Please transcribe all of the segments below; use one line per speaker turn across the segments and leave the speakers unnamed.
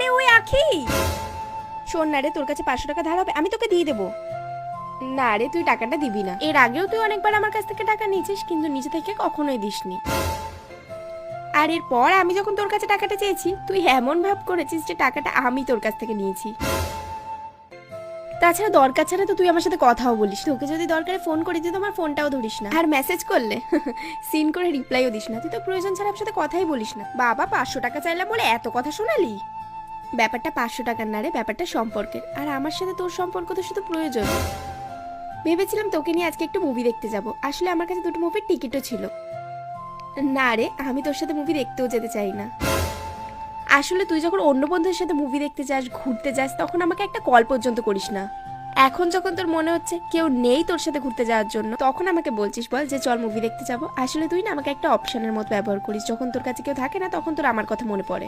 আরে ওই আখি, শোন না রে, তোর কাছে 500 টাকা ধার হবে, আমি তোকে দিয়ে দেবো। না রে, তুই টাকাটা দিবি না। এর আগেও তুই অনেকবার আমার কাছ থেকে টাকা নিয়েছিস, কিন্তু নিজে থেকে কখনোই দিসনি। আর এরপর আমি যখন তোর কাছে টাকাটা চেয়েছি, তুই এমন ভাব করেছিস যে টাকাটা আমি তোর কাছ থেকে নিয়েছি। তাছাড়া দরকার ছাড়া তো তুই আমার সাথে কথাও বলিস। তোকে যদি দরকারে ফোন করি, তুই তো আমার ফোনটাও ধরিস না, আর মেসেজ করলে সিন করে রিপ্লাইও দিস না। তুই তো প্রয়োজন ছাড়া আমার সাথে কথাই বলিস না। বাবা 500 টাকা চাইলাম বলে এত কথা শোনালি? ব্যাপারটা 500 টাকার না রে, ব্যাপারটা সম্পর্কের। আর আমার সাথে তোর সম্পর্ক তো শুধু প্রয়োজন। ভেবেছিলাম তোকে নিয়ে আজকে একটু মুভি দেখতে যাব, আসলে আমার কাছে 2টো মুভির টিকিটও ছিল। না রে, আমি তোর সাথে মুভি দেখতেও যেতে চাই না। আসলে তুই যখন অন্য বন্ধুদের সাথে মুভি দেখতে যাস, ঘুরতে যাস, তখন আমাকে একটা কল পর্যন্ত করিস না। এখন যখন তোর মনে হচ্ছে কেউ নেই তোর সাথে ঘুরতে যাওয়ার জন্য, তখন আমাকে বলছিস বল যে চল মুভি দেখতে যাবো। আসলে তুই না আমাকে একটা অপশনের মতো ব্যবহার করিস। যখন তোর কাছে কেউ থাকে না, তখন তোর আমার কথা মনে পড়ে।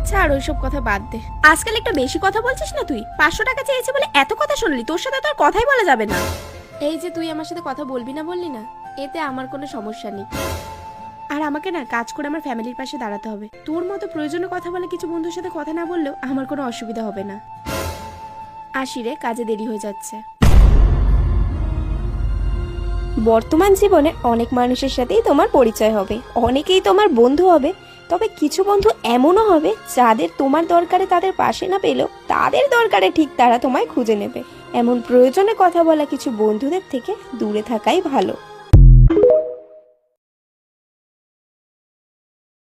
ছাড় ওইসব কথা বাদ দে। আজকাল একটু বেশি কথা বলছিস না তুই? 500 টাকা চেয়েছে বলে এত কথা শুনলি? তোর সাথে তো আর কথাই বলা যাবে না। এই যে তুই আমার সাথে কথা বলবি না বললি না, এতে আমার কোনো সমস্যা নেই। আর আমাকে না কাজ করে আমার ফ্যামিলির পাশে দাঁড়াতে হবে। তোর মতো প্রয়োজনীয় কথা বলে কিছু বন্ধুর সাথে কথা না বললেও আমার কোনো অসুবিধা হবে না। আসি রে, কাজে দেরি হয়ে যাচ্ছে। বর্তমান জীবনে অনেক মানুষের সাথেই তোমার পরিচয় হবে, অনেকেই তোমার বন্ধু হবে। তবে কিছু বন্ধু এমনও হবে যাদের তোমার দরকারে তাদের পাশে না পেলেও তাদের দরকারে ঠিক তারা তোমায় খুঁজে নেবে। এমন প্রয়োজনে কথা বলা কিছু বন্ধুদের থেকে দূরে থাকাই ভালো।